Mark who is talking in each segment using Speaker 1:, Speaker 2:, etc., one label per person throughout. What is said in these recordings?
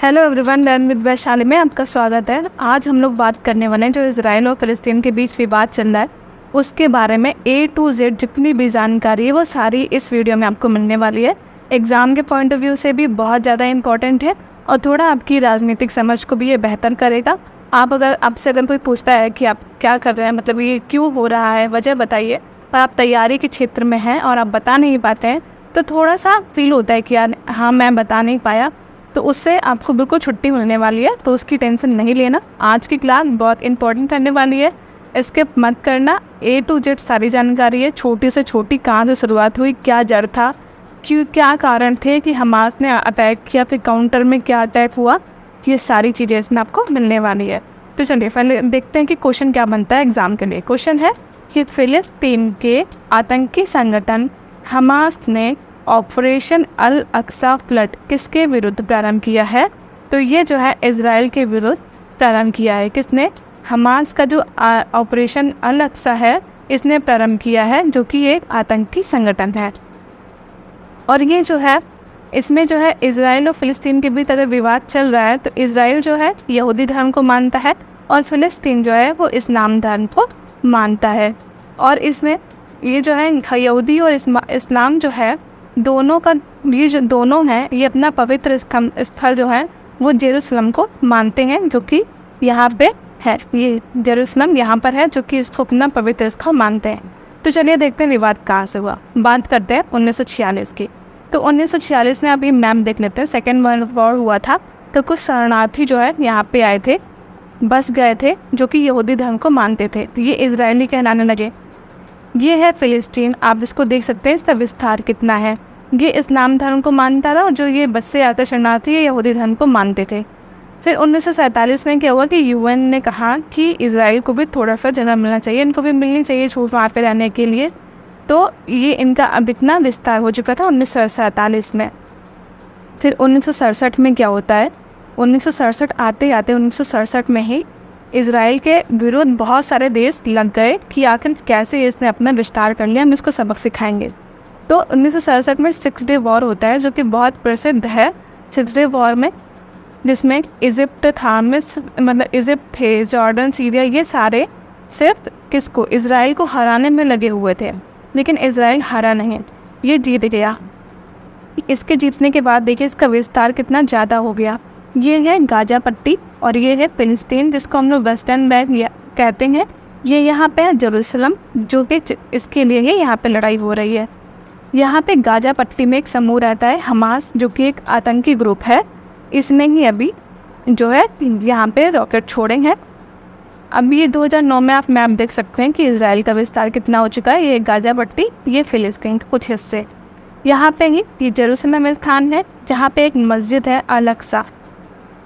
Speaker 1: Hello everyone, learn with Vaishali में आपका स्वागत है। आज हम लोग बात करने वाले हैं जो इजराइल और फ़लस्तीन के बीच विवाद चल रहा है उसके बारे में A to Z जितनी भी जानकारी है वो सारी इस वीडियो में आपको मिलने वाली है। एग्ज़ाम के पॉइंट ऑफ व्यू से भी बहुत ज़्यादा इंपॉर्टेंट है और थोड़ा आपकी राजनीतिक समझ को भी ये बेहतर करेगा। आपसे अगर कोई पूछता है कि आप क्या कर रहे हैं, मतलब ये क्यों हो रहा है, वजह बताइए, और आप तैयारी के क्षेत्र में हैं और आप बता नहीं पाते हैं तो थोड़ा सा फील होता है कि यार हाँ मैं बता नहीं पाया, तो उससे आपको बिल्कुल छुट्टी मिलने वाली है, तो उसकी टेंशन नहीं लेना। आज की क्लास बहुत इंपॉर्टेंट रहने वाली है, स्किप मत करना। A to Z सारी जानकारी है, छोटी से छोटी, कहाँ से शुरुआत हुई, क्या जड़ था, क्या कारण थे कि हमास ने अटैक किया, फिर काउंटर में क्या अटैक हुआ, ये सारी चीज़ें इसमें आपको मिलने वाली है। तो चलिए पहले देखते हैं कि क्वेश्चन क्या बनता है एग्जाम के लिए। क्वेश्चन है कि फ़लस्तीन के आतंकी संगठन हमास ने ऑपरेशन अल अक्सा फ्लड किसके विरुद्ध प्रारंभ किया है? तो ये जो है इजराइल के विरुद्ध प्रारंभ किया है। किसने? हमास का जो ऑपरेशन अल अक्सा है इसने प्रारंभ किया है, जो कि एक आतंकी संगठन है। और ये जो है इसमें जो है इजराइल और फ़लस्तीन के बीच अगर विवाद चल रहा है तो इजराइल जो है यहूदी धर्म को मानता है और फ़लस्तीन जो है वो इस्लाम धर्म को मानता है। और इसमें ये जो है यहूदी और इस्लाम जो है दोनों का, ये जो दोनों हैं ये अपना पवित्र स्थल जो है वो जेरूसलम को मानते हैं, जो कि यहाँ पे है। ये जेरूसलम यहाँ पर है, जो कि इसको अपना पवित्र स्थल मानते हैं। तो चलिए देखते हैं विवाद कहाँ से हुआ। बात करते हैं 1946 की। तो 1946 में अभी मैप देख लेते हैं। सेकेंड वर्ल्ड वॉर हुआ था तो कुछ शरणार्थी जो है यहाँ पे आए थे, बस गए थे, जो कि यहूदी धर्म को मानते थे, तो ये इजरायली कहलाने लगे। ये है फ़लस्तीन, आप इसको देख सकते हैं, इसका विस्तार कितना है। ये इस्लाम धर्म को मानता था और जो ये बस से आकर शरणार्थी ये यहूदी धर्म को मानते थे। फिर 1947 में क्या हुआ कि UN ने कहा कि इजराइल को भी थोड़ा सा जगह मिलना चाहिए, इनको भी मिलनी चाहिए छूट वहाँ पर रहने के लिए। तो ये इनका अब इतना विस्तार हो चुका था 1947 में। फिर 1967 में क्या होता है, 1967 आते आते 1967 में ही इजराइल के विरुद्ध बहुत सारे देश लग गए कि आखिर कैसे इसने अपना विस्तार कर लिया, हम इसको सबक सिखाएंगे। तो 1967 में 6 डे वॉर होता है, जो कि बहुत प्रसिद्ध है। 6 डे वॉर में जिसमें इजिप्ट था, मतलब इजिप्ट थे, जॉर्डन, सीरिया, ये सारे सिर्फ किसको, इजराइल को हराने में लगे हुए थे, लेकिन इजराइल हारा नहीं, ये जीत गया। इसके जीतने के बाद देखिए इसका विस्तार कितना ज़्यादा हो गया। ये है गाजा पट्टी और ये है फ़लस्तीन, जिसको हम लोग वेस्टर्न बैंक कहते हैं। ये यहाँ पे है जेरूसलम, जो कि इसके लिए ही यहाँ पे लड़ाई हो रही है। यहाँ पे गाजा पट्टी में एक समूह रहता है हमास, जो कि एक आतंकी ग्रुप है। इसने ही अभी जो है यहाँ पे रॉकेट छोड़े हैं। अब ये 2009 में आप मैप देख सकते हैं कि इजराइल का विस्तार कितना हो चुका है। ये गाजा पट्टी, ये फ़लस्तीन के कुछ हिस्से। यहाँ पे ही ये जेरूसलम में स्थान है, जहाँ पे एक मस्जिद है अल अक्सा।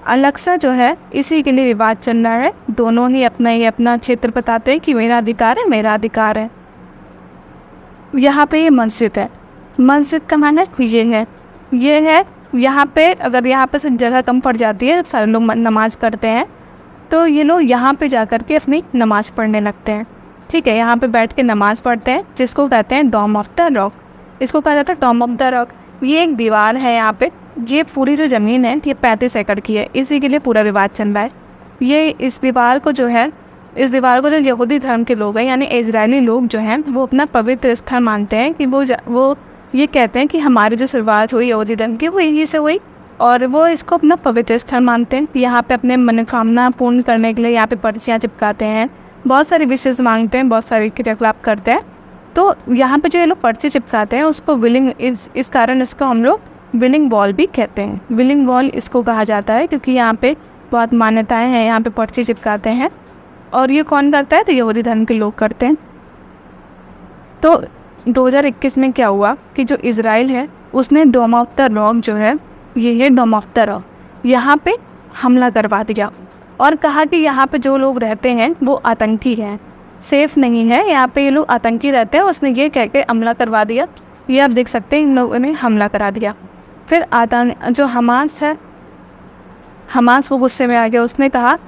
Speaker 1: अल अक्सा जो है इसी के लिए विवाद चल रहा है। दोनों ही अपना क्षेत्र बताते हैं कि मेरा अधिकार है, मेरा अधिकार है। यहाँ पे ये मस्जिद है, मस्जिद का माना ये है यहाँ पे। अगर यहाँ पे से जगह कम पड़ जाती है, सारे लोग नमाज करते हैं, तो ये लोग यहाँ पे जा कर के अपनी नमाज पढ़ने लगते हैं। ठीक है, यहाँ पे बैठ के नमाज पढ़ते हैं, जिसको कहते हैं डोम ऑफ द रॉक। इसको कहा जाता है डोम ऑफ द रॉक। ये एक दीवार है यहाँ पे, ये पूरी जो ज़मीन है ये 35 एकड़ की है, इसी के लिए पूरा विवाद चल रहा है। इस दीवार को जो यहूदी धर्म के लोग हैं, यानी इजरायली लोग जो हैं, वो अपना पवित्र स्थल मानते हैं कि वो ये कहते हैं कि हमारी जो शुरुआत हुई यहूदी धर्म की वो यहीं से हुई, और वो इसको अपना पवित्र स्थल मानते हैं। यहाँ पे अपने मनोकामना पूर्ण करने के लिए यहाँ पे पर्चियाँ चिपकाते हैं, बहुत सारी विशेष मांगते हैं, बहुत सारे क्रियाकलाप करते हैं। तो यहाँ पे जो ये लोग पर्ची चिपकाते हैं उसको विलिंग, इस कारण इसको हम लोग विलिंग वॉल भी कहते हैं। विलिंग वॉल इसको कहा जाता है क्योंकि यहाँ पे बहुत मान्यताएं हैं, यहाँ पे पर्ची चिपकाते हैं। और ये कौन करता है? तो यहूदी धर्म के लोग करते हैं। तो 2021 में क्या हुआ कि जो इजराइल है उसने डोम ऑफ द रॉक जो है, ये है डोम ऑफ द रॉक, यहाँ पे हमला करवा दिया और कहा कि यहाँ पे जो लोग रहते हैं वो आतंकी हैं, सेफ़ नहीं है, यहाँ पे ये लोग आतंकी रहते हैं। उसने ये कह के हमला करवा दिया। ये आप देख सकते हैं, इन लोगों ने हमला करा दिया। फिर जो हमास है, हमास वो गुस्से में आ गया। उसने कहा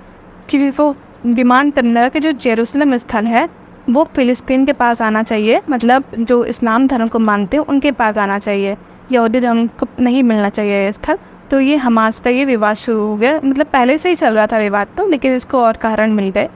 Speaker 1: कि वो डिमांड करने लगा कि जो जेरूसलम स्थल है वो फ़लस्तीन के पास आना चाहिए, मतलब जो इस्लाम धर्म को मानते हैं उनके पास आना चाहिए, यहूदी धर्म को नहीं मिलना चाहिए ये स्थल। तो ये हमास का ये विवाद शुरू हो गया। मतलब पहले से ही चल रहा था विवाद तो, लेकिन इसको और कारण मिल गए।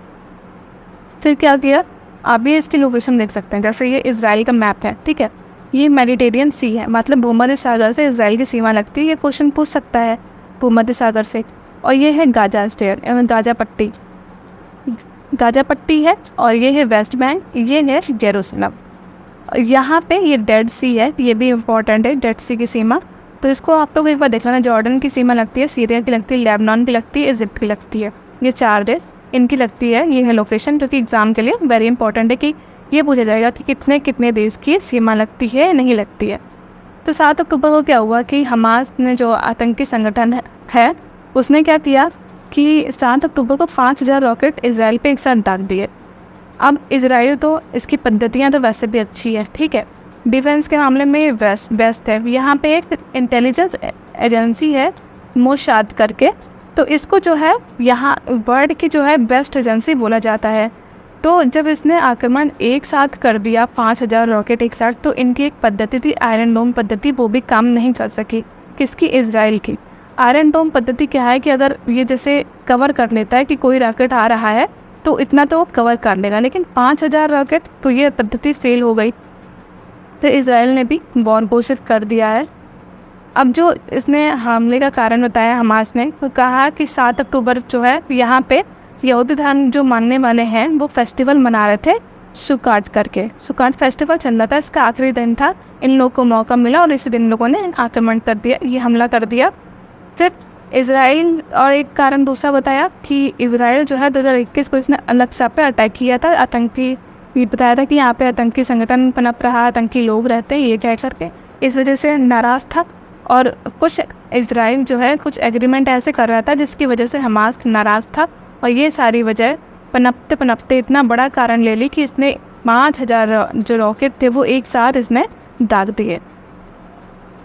Speaker 1: फिर क्या किया, आप भी इसकी लोकेशन देख सकते हैं। जैसे ये इजराइल का मैप है, ठीक है, ये मेडिटेरियन सी है, मतलब भूमध्य सागर से इजराइल की सीमा लगती है। ये क्वेश्चन पूछ सकता है भूमध्य सागर से। और ये है गाजा स्टेट, गाजा पट्टी, गाजा पट्टी है। और ये है वेस्ट बैंक, ये है जेरूसलम। यहाँ पे ये डेड सी है, ये भी इम्पोर्टेंट है, डेड सी की सीमा। तो इसको आप लोग एक बार देख लेना। जॉर्डन की सीमा लगती है, सीरिया की लगती है, लेबनान की लगती है, इजिप्ट की लगती है। ये 4 देश इनकी लगती है। ये है लोकेशन, जो कि एग्ज़ाम के लिए वेरी इंपॉर्टेंट है कि ये पूछा जाएगा कि कितने कितने देश की सीमा लगती है या नहीं लगती है। तो 7 अक्टूबर को क्या हुआ कि हमास ने जो आतंकी संगठन है उसने क्या किया कि 7 अक्टूबर को 5000 रॉकेट इजराइल पे एक साथ दाग दिए। अब इजराइल तो इसकी पद्धतियाँ तो वैसे भी अच्छी है, ठीक है, डिफेंस के मामले में बेस्ट है। यहाँ पे एक इंटेलिजेंस एजेंसी है मोसाद करके, तो इसको जो है यहाँ वर्ल्ड की जो है बेस्ट एजेंसी बोला जाता है। तो जब इसने आक्रमण एक साथ कर दिया 5000 रॉकेट एक साथ, तो इनकी एक पद्धति थी आयरन डोम पद्धति, वो भी काम नहीं कर सकी। किसकी? इजराइल की। आयरन डोम पद्धति क्या है कि अगर ये जैसे कवर कर लेता है कि कोई रॉकेट आ रहा है तो इतना तो वो कवर कर लेगा, लेकिन 5000 रॉकेट, तो ये पद्धति फेल हो गई। तो इजराइल ने भी वॉर घोषित कर दिया है। अब जो इसने हमले का कारण बताया हमास ने, तो कहा कि 7 अक्टूबर जो है यहाँ पे यहूदी धर्म जो मानने वाले हैं वो फेस्टिवल मना रहे थे सुकाट करके। सुकाट फेस्टिवल चल रहा था, इसका आखिरी दिन था। इन लोगों को मौका मिला और इसी दिन लोगों ने आक्रमण कर दिया, ये हमला कर दिया। फिर इजराइल, और एक कारण दूसरा बताया कि इजराइल जो है 2021 को इसने अल-अक्सा पे अटैक किया था। आतंकी, ये बताया था कि यहाँ पे आतंकी संगठन पनप रहा, आतंकी लोग रहते हैं, ये कह करके इस वजह से नाराज़ था। और कुछ इजराइल जो है कुछ एग्रीमेंट ऐसे कर रहा था जिसकी वजह से हमास नाराज़ था। और ये सारी वजह पनपते पनपते इतना बड़ा कारण ले ली कि इसने 5000 जो रॉकेट थे वो एक साथ इसने दाग दिए।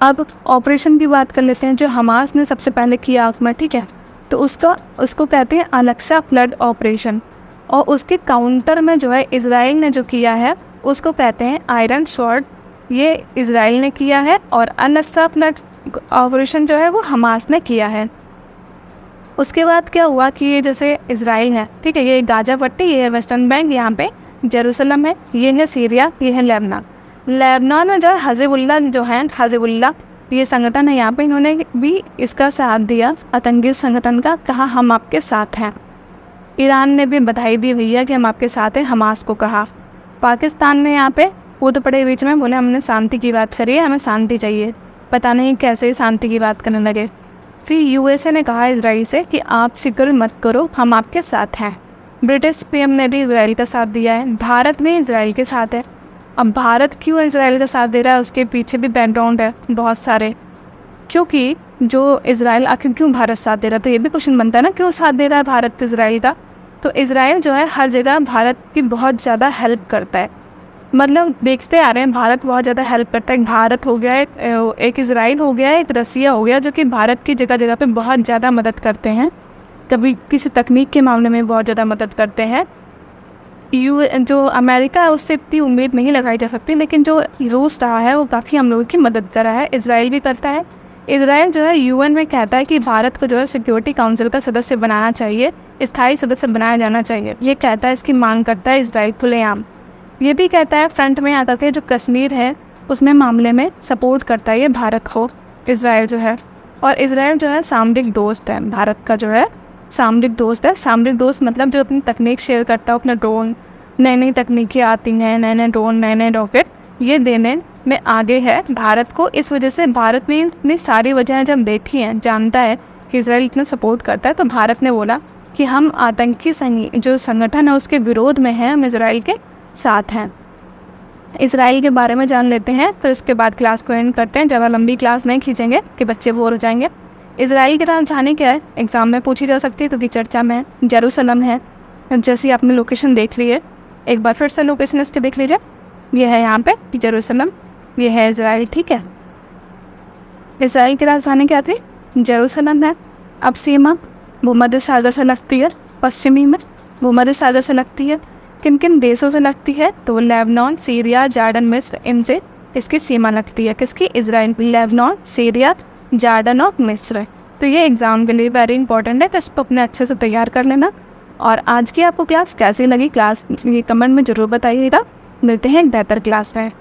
Speaker 1: अब ऑपरेशन की बात कर लेते हैं जो हमास ने सबसे पहले किया आक्रमण, ठीक है, तो उसको कहते हैं अल-अक्सा फ्लड ऑपरेशन। और उसके काउंटर में जो है इजराइल ने जो किया है उसको कहते हैं आयरन स्वॉर्ड, ये इजराइल ने किया है। और अल-अक्सा फ्लड ऑपरेशन जो है वो हमास ने किया है। उसके बाद क्या हुआ कि ये जैसे इजराइल है, ठीक है, ये गाजा पट्टी, ये है वेस्टर्न बैंक, यहाँ पे जेरूसलम है, ये है सीरिया, ये है लेबनान। लेबनान में जो है हिज़बुल्लाह जो है, हिज़बुल्लाह ये संगठन है, यहाँ पे इन्होंने भी इसका साथ दिया, आतंकी संगठन का, कहा हम आपके साथ हैं। ईरान ने भी बधाई दी भैया कि हम आपके साथ हैं, हमास को कहा। पाकिस्तान ने यहाँ पे कूद पड़े बीच में, बोले हमने शांति की बात करी है, हमें शांति चाहिए। पता नहीं कैसे शांति की बात करने लगे। फिर यूएसए ने कहा इजराइल से कि आप फिक्र मत करो, हम आपके साथ हैं। ब्रिटिश पीएम ने भी इजराइल का साथ दिया है। भारत भी इजराइल के साथ है। अब भारत क्यों इजराइल का साथ दे रहा है, उसके पीछे भी बैकग्राउंड है बहुत सारे। क्योंकि जो इजराइल आखिर क्यों भारत साथ दे रहा है, तो ये भी क्वेश्चन बनता है ना, क्यों साथ दे रहा है भारत इजराइल का। तो इजराइल जो है हर जगह भारत की बहुत ज़्यादा हेल्प करता है। मतलब देखते आ रहे हैं भारत बहुत ज़्यादा हेल्प करता है। भारत हो गया, एक इजराइल हो गया, एक रसिया हो गया, जो कि भारत की जगह जगह पे बहुत ज़्यादा मदद करते हैं। कभी किसी तकनीक के मामले में बहुत ज़्यादा मदद करते हैं। जो अमेरिका है उससे इतनी उम्मीद नहीं लगाई जा सकती, लेकिन जो रूस रहा है वो काफ़ी हम लोगों की मदद कर रहा है। इजराइल भी करता है। इजराइल जो है यूएन में कहता है कि भारत को जो है सिक्योरिटी काउंसिल का सदस्य बनाना चाहिए, स्थायी सदस्य बनाया जाना चाहिए। ये कहता है, इसकी मांग करता है इजराइल खुलेआम। ये भी कहता है फ्रंट में आकर के जो कश्मीर है उसमें मामले में सपोर्ट करता है ये भारत को, इजराइल जो है। और इजराइल जो है सामरिक दोस्त है, भारत का जो है सामरिक दोस्त है। सामरिक दोस्त मतलब जो अपनी तकनीक शेयर करता है, अपना ड्रोन, नई नई तकनीकें आती हैं, नए नए ड्रोन, नए नए रॉकेट, ये देने में आगे है भारत को। इस वजह से भारत ने इतनी सारी वजहें जब देखी हैं, जानता है कि इजराइल इतना सपोर्ट करता है, तो भारत ने बोला कि हम आतंकी जो संगठन है उसके विरोध में हैं, हम इजराइल के साथ हैं। इजराइल के बारे में जान लेते हैं, फिर उसके बाद क्लास को एंड करते हैं। ज़्यादा लंबी क्लास नहीं खींचेंगे कि बच्चे बोर हो जाएंगे। इजराइल की राजधानी क्या है, एग्ज़ाम में पूछी जा सकती है क्योंकि चर्चा में जेरूसलम है। जैसे आपने लोकेशन देख ली है, एक बार फिर से लोकेशन इसके देख लीजिए। ये है यहाँ पे जेरूसलम, ये है इजराइल, ठीक है। इजराइल की राजधानी क्या थी, जेरूसलम है। अब सीमा भूमध्य सागर से लगती है, पश्चिमी में भूमध्य सागर से लगती है। किन किन देशों से लगती है, तो लेबनान, सीरिया, जॉर्डन, मिस्र, इनसे इसकी सीमा लगती है। किसकी, इजराइल। लेबनान, सीरिया, जॉर्डन और मिस्र, तो ये एग्ज़ाम के लिए वेरी इंपॉर्टेंट है, तो इसको अपने अच्छे से तैयार कर लेना। और आज की आपको क्लास कैसी लगी, क्लास ये कमेंट में ज़रूर बताइएगा। मिलते हैं एक बेहतर क्लास में।